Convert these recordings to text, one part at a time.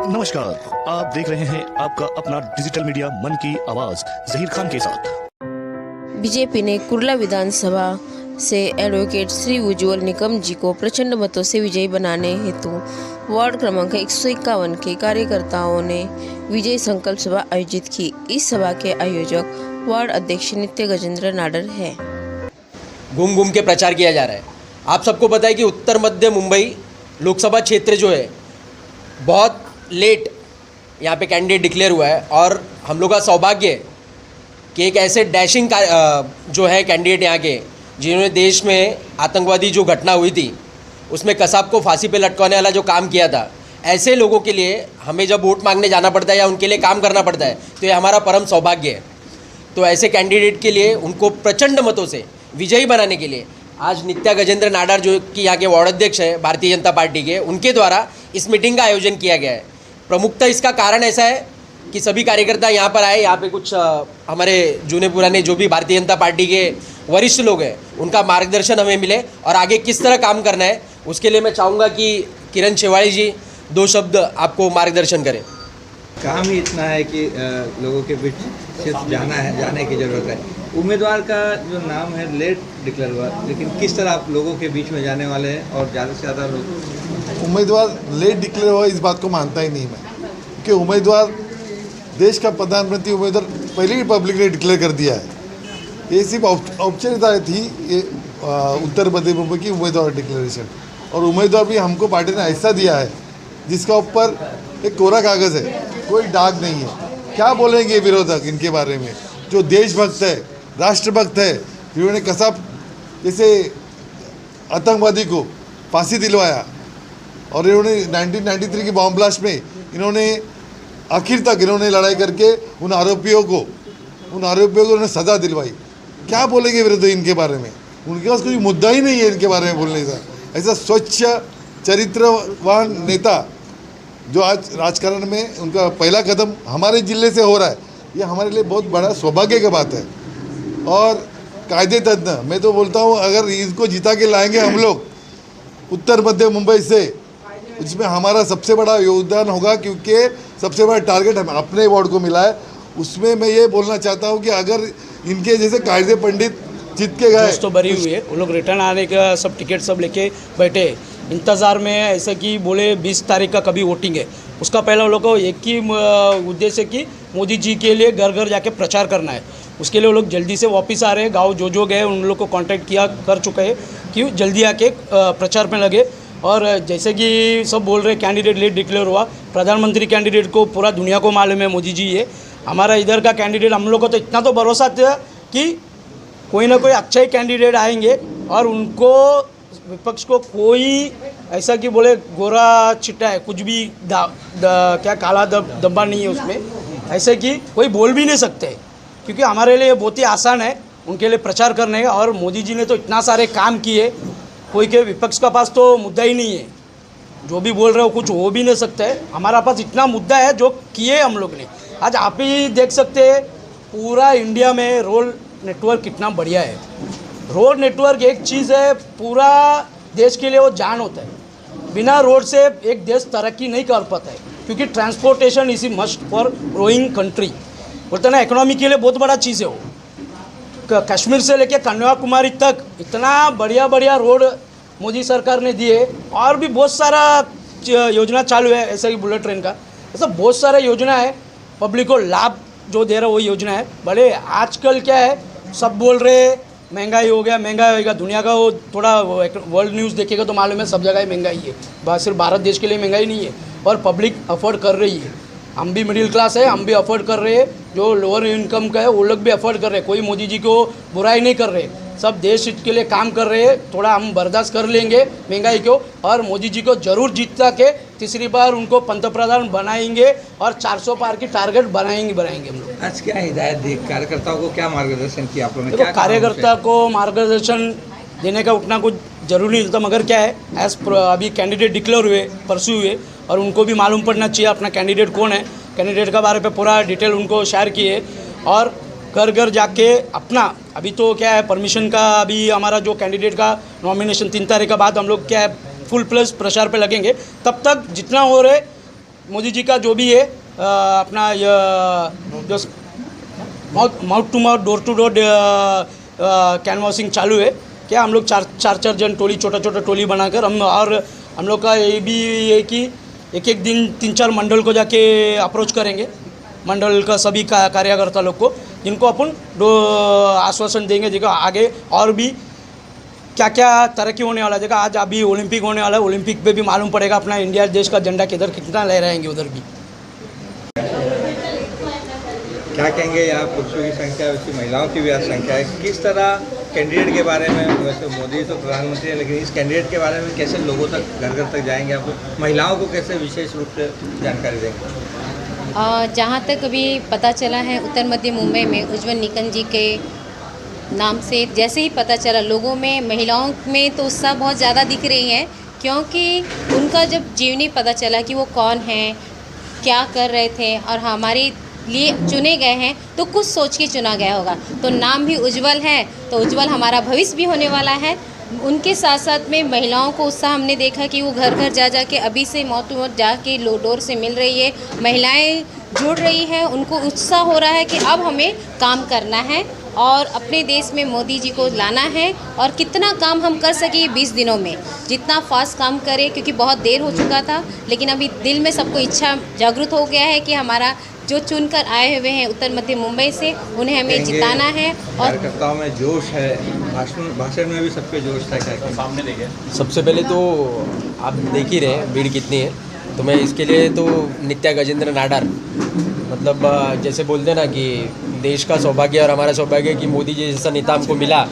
नमस्कार, आप देख रहे हैं आपका अपना डिजिटल मीडिया मन की आवाज जहीर खान के साथ। बीजेपी ने कुर्ला विधानसभा से एडवोकेट श्री उज्ज्वल निकम जी को प्रचंड मतों से विजयी बनाने हेतु वार्ड क्रमांक 151 के कार्यकर्ताओं ने विजय संकल्प सभा आयोजित की। इस सभा के आयोजक वार्ड अध्यक्ष नित्य गजेंद्र नाडर है। घूम घूम के प्रचार किया जा रहा है। आप सबको पता है कि उत्तर मध्य मुंबई लोकसभा क्षेत्र जो है बहुत लेट यहाँ पे कैंडिडेट डिक्लेयर हुआ है और हम लोग का सौभाग्य है कि एक ऐसे डैशिंग जो है कैंडिडेट यहाँ के, जिन्होंने देश में आतंकवादी जो घटना हुई थी उसमें कसाब को फांसी पे लटकाने वाला जो काम किया था, ऐसे लोगों के लिए हमें जब वोट मांगने जाना पड़ता है या उनके लिए काम करना पड़ता है तो ये हमारा परम सौभाग्य है। तो ऐसे कैंडिडेट के लिए उनको प्रचंड मतों से विजयी बनाने के लिए आज नित्या गजेंद्र नाडर जो कि यहाँ के वार्ड अध्यक्ष हैं भारतीय जनता पार्टी के, उनके द्वारा इस मीटिंग का आयोजन किया गया है। प्रमुखता इसका कारण ऐसा है कि सभी कार्यकर्ता यहाँ पर आए। यहाँ पे कुछ हमारे जूने पुराने जो भी भारतीय जनता पार्टी के वरिष्ठ लोग हैं उनका मार्गदर्शन हमें मिले और आगे किस तरह काम करना है उसके लिए मैं चाहूँगा कि किरण शेवाड़ी जी दो शब्द आपको मार्गदर्शन करें। काम ही इतना है कि लोगों के बीच सिर्फ जाने की ज़रूरत है। उम्मीदवार का जो नाम है लेट डिक्लेयर हुआ, लेकिन किस तरह आप लोगों के बीच में जाने वाले हैं और ज़्यादा से ज़्यादा लोग उम्मीदवार लेट डिक्लेयर हुआ इस बात को मानता ही नहीं मैं, क्योंकि उम्मीदवार देश का प्रधानमंत्री उम्मीदवार पहले ही पब्लिक ने डिक्लेयर कर दिया है। ये सिर्फ औपचारिकता थी ये उत्तर मध्य मुंबई की उम्मीदवार डिक्लेरेशन, और उम्मीदवार भी हमको पार्टी ने ऐसा दिया है जिसका ऊपर एक कोरा कागज़ है, कोई दाग नहीं है। क्या बोलेंगे विरोधक इनके बारे में, जो देशभक्त है, राष्ट्रभक्त है, जिन्होंने कसाब जैसे आतंकवादी को फांसी दिलवाया और इन्होंने 1993 की बॉम्ब ब्लास्ट में इन्होंने आखिर तक इन्होंने लड़ाई करके उन आरोपियों को उन्होंने सज़ा दिलवाई। क्या बोलेंगे विरोधी इनके बारे में? उनके पास कोई मुद्दा ही नहीं है इनके बारे में बोलने का। ऐसा स्वच्छ चरित्रवान नेता जो आज राजकारण में उनका पहला कदम हमारे जिले से हो रहा है, ये हमारे लिए बहुत बड़ा सौभाग्य की बात है। और कायदे तज्ञ, मैं तो बोलता हूँ अगर इसको जिता के लाएंगे हम लोग उत्तर मध्य मुंबई से, इसमें हमारा सबसे बड़ा योगदान होगा, क्योंकि सबसे बड़ा टारगेट हमें अपने वार्ड को मिला है। उसमें मैं ये बोलना चाहता हूँ कि अगर इनके जैसे कायदे पंडित जीत के गए तो भरी हुई है, वो लोग रिटर्न आने का सब टिकट सब लेके बैठे इंतज़ार में। ऐसे कि बोले 20 तारीख का कभी वोटिंग है, उसका पहला वो लोग को एक ही उद्देश्य कि मोदी जी के लिए घर घर जाके प्रचार करना है। उसके लिए वो लोग जल्दी से वापस आ रहे हैं। गाँव जो गए उन लोग को कांटेक्ट कर चुके हैं कि जल्दी आके प्रचार में लगे। और जैसे कि सब बोल रहे कैंडिडेट लेट डिक्लेयर हुआ, प्रधानमंत्री कैंडिडेट को पूरा दुनिया को मालूम है मोदी जी है। हमारा इधर का कैंडिडेट, हम लोग को तो इतना तो भरोसा था कि कोई ना कोई अच्छा ही कैंडिडेट आएंगे और उनको विपक्ष को कोई ऐसा कि बोले गोरा चिट्टा है, कुछ भी क्या काला धब्बा नहीं है उसमें, ऐसे कि कोई बोल भी नहीं सकते, क्योंकि हमारे लिए बहुत ही आसान है उनके लिए प्रचार करने का। और मोदी जी ने तो इतना सारे काम किए, कोई के विपक्ष का पास तो मुद्दा ही नहीं है, जो भी बोल रहे हो कुछ हो भी नहीं सकता है। हमारा पास इतना मुद्दा है जो किए हम लोग ने। आज आप ही देख सकते हैं पूरा इंडिया में रोड नेटवर्क कितना बढ़िया है। रोड नेटवर्क एक चीज़ है, पूरा देश के लिए वो जान होता है। बिना रोड से एक देश तरक्की नहीं कर पाता है, क्योंकि transportation is must for growing country. बोलते ना इकोनॉमी के लिए बहुत बड़ा चीज़ है वो। कश्मीर से लेके कन्याकुमारी तक इतना बढ़िया रोड मोदी सरकार ने दिए, और भी बहुत सारा योजना चालू है, ऐसा कि बुलेट ट्रेन का, ऐसा बहुत सारा योजना है पब्लिक को लाभ जो दे रहा है वो योजना है। भले आजकल क्या है, सब बोल रहे महंगाई हो गया, महंगाई होगा। दुनिया का वो थोड़ा वर्ल्ड न्यूज़ देखेगा तो मालूम है सब जगह महंगाई है, सिर्फ भारत देश के लिए महंगाई नहीं है। और पब्लिक अफोर्ड कर रही है, हम भी मिडिल क्लास है, हम भी अफोर्ड कर रहे हैं, जो लोअर इनकम का है वो लोग भी अफोर्ड कर रहे हैं। कोई मोदी जी को बुराई नहीं कर रहे, सब देश के लिए काम कर रहे हैं। थोड़ा हम बर्दाश्त कर लेंगे महंगाई को, और मोदी जी को जरूर जीता के तीसरी बार उनको पंतप्रधान बनाएंगे और 400 पार की टारगेट बनाएंगे हम लोग। आज क्या हिदायत दी कार्यकर्ताओं को, क्या मार्गदर्शन किया आप लोगों ने? देखो, कार्यकर्ता को मार्गदर्शन देने का उतना कुछ जरूरी नहीं था, मगर क्या है अभी कैंडिडेट डिक्लेयर हुए, परसू हुए, और उनको भी मालूम पड़ना चाहिए अपना कैंडिडेट कौन है। कैंडिडेट के बारे में पूरा डिटेल उनको शेयर किए, और घर घर जाके अपना अभी तो क्या है परमिशन का, अभी हमारा जो कैंडिडेट का नॉमिनेशन 3 तारीख के बाद हम लोग क्या है फुल प्लस प्रचार पे लगेंगे। तब तक जितना हो रहे मोदी जी का जो भी है अपना जो mouth to mouth door to door canvassing चालू है। क्या हम लोग चार जन टोली छोटा टोली बनाकर हम लोग का ये भी है कि एक दिन 3-4 मंडल को जाके अप्रोच करेंगे, मंडल का सभी कार्यकर्ता लोग को, जिनको अपन आश्वासन देंगे। देखो आगे और भी क्या क्या तरक्की होने वाला है। देखो आज अभी ओलंपिक होने वाला है, ओलंपिक पे भी मालूम पड़ेगा अपना इंडिया देश का झंडा किधर कितना लहराएंगे उधर भी। क्या कहेंगे, यहाँ पुरुषों की संख्या वैसे महिलाओं की भी आज संख्या है, किस तरह कैंडिडेट के बारे में, वैसे मोदी तो प्रधानमंत्री है लेकिन इस कैंडिडेट के बारे में कैसे लोगों तक घर घर तक जाएंगे, आप महिलाओं को कैसे विशेष रूप से जानकारी देंगे? जहाँ तक अभी पता चला है उत्तर मध्य मुंबई में उज्जवल निकम जी के नाम से जैसे ही पता चला, लोगों में महिलाओं में तो उत्साह बहुत ज़्यादा दिख रही है, क्योंकि उनका जब जीवनी पता चला कि वो कौन हैं, क्या कर रहे थे और हमारे लिए चुने गए हैं, तो कुछ सोच के चुना गया होगा। तो नाम भी उज्जवल है, तो उज्जवल हमारा भविष्य भी होने वाला है। उनके साथ साथ में महिलाओं को उत्साह हमने देखा कि वो घर घर जा के अभी से मौत टू मौत जाके डोर से मिल रही है, महिलाएं जुड़ रही हैं, उनको उत्साह हो रहा है कि अब हमें काम करना है और अपने देश में मोदी जी को लाना है। और कितना काम हम कर सके 20 दिनों में, जितना फास्ट काम करें, क्योंकि बहुत देर हो चुका था, लेकिन अभी दिल में सबको इच्छा जागृत हो गया है कि हमारा जो चुनकर आए हुए हैं उत्तर मध्य मुंबई से, उन्हें हमें जिताना है। और कार्यकर्ताओं में जोश है, भाषण में भी सबके जोश था, क्या सामने देखे। सबसे पहले तो आप देख ही रहे भीड़ कितनी है, तो मैं इसके लिए तो नित्या गजेंद्र नाडार, मतलब जैसे बोलते हैं ना कि देश का सौभाग्य और हमारा सौभाग्य कि मोदी जी जैसा नेता हमको मिला,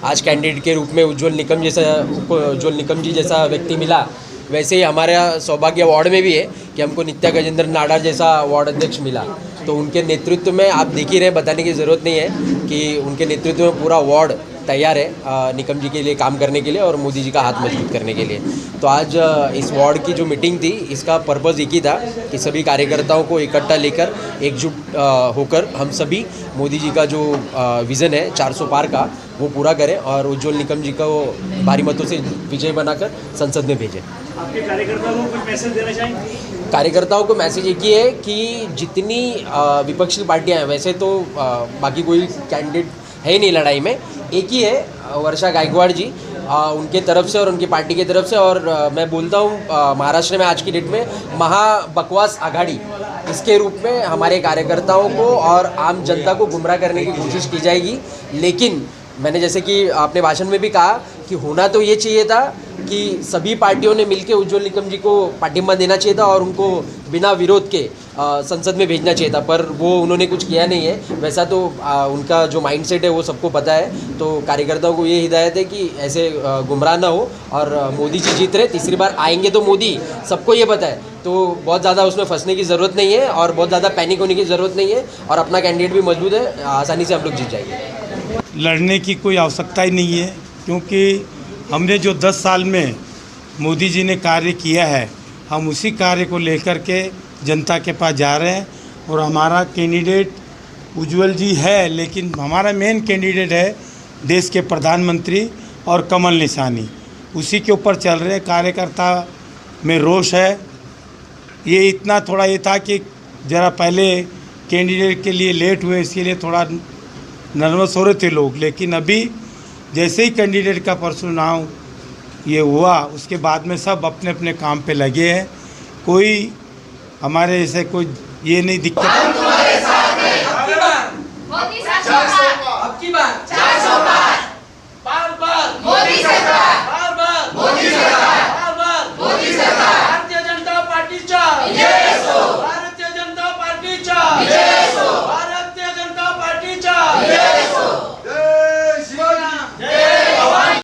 आज कैंडिडेट के रूप में उज्जवल निकम जी जैसा व्यक्ति मिला, वैसे ही हमारा सौभाग्य वार्ड में भी है कि हमको नित्या गजेंद्र नाडार जैसा वार्ड अध्यक्ष मिला। तो उनके नेतृत्व में आप देख ही रहे, बताने की ज़रूरत नहीं है कि उनके नेतृत्व में पूरा वार्ड तैयार है निकम जी के लिए काम करने के लिए और मोदी जी का हाथ मजबूत करने के लिए। तो आज इस वार्ड की जो मीटिंग थी, इसका पर्पज़ एक ही था कि सभी कार्यकर्ताओं को इकट्ठा लेकर एकजुट होकर हम सभी मोदी जी का जो विज़न है 400 पार का, वो पूरा करें और उज्जवल निकम जी को भारी मतों से विजय बनाकर संसद में भेजें। आपके कार्यकर्ताओं को कुछ मैसेज देना चाहेंगे? कार्यकर्ताओं को मैसेज एक ही है कि जितनी विपक्षी पार्टियां हैं, वैसे तो बाकी कोई कैंडिडेट है ही नहीं लड़ाई में, एक ही है वर्षा गायकवाड़ जी, उनके तरफ से और उनकी पार्टी की तरफ से। और मैं बोलता हूँ महाराष्ट्र में आज की डेट में महाबकवास आघाड़ी, इसके रूप में हमारे कार्यकर्ताओं को और आम जनता को गुमराह करने की कोशिश की जाएगी। लेकिन मैंने जैसे कि आपने भाषण में भी कहा कि होना तो ये चाहिए था कि सभी पार्टियों ने मिलकर उज्जवल निकम जी को पार्टिमा देना चाहिए था और उनको बिना विरोध के संसद में भेजना चाहिए था, पर वो उन्होंने कुछ किया नहीं है। वैसा तो उनका जो माइंडसेट है वो सबको पता है। तो कार्यकर्ताओं को ये हिदायत है कि ऐसे गुमराह ना हो और मोदी जी जीत रहे, तीसरी बार आएंगे तो मोदी, सबको ये पता है। तो बहुत ज़्यादा उसमें फंसने की ज़रूरत नहीं है और बहुत ज़्यादा पैनिक होने की ज़रूरत नहीं है और अपना कैंडिडेट भी मजबूत है, आसानी से हम लोग जीत जाएंगे। लड़ने की कोई आवश्यकता ही नहीं है, क्योंकि हमने जो 10 साल में मोदी जी ने कार्य किया है, हम उसी कार्य को लेकर के जनता के पास जा रहे हैं। और हमारा कैंडिडेट उज्जवल जी है, लेकिन हमारा मेन कैंडिडेट है देश के प्रधानमंत्री और कमल निशानी, उसी के ऊपर चल रहे हैं। कार्यकर्ता में रोष है। ये इतना थोड़ा ये था कि ज़रा पहले कैंडिडेट के लिए लेट हुए, इसके लिए थोड़ा नर्वस हो रहे थे लोग, लेकिन अभी जैसे ही कैंडिडेट का परसों नाम ये हुआ, उसके बाद में सब अपने अपने काम पे लगे हैं। कोई हमारे ऐसे कोई ये नहीं दिक्कत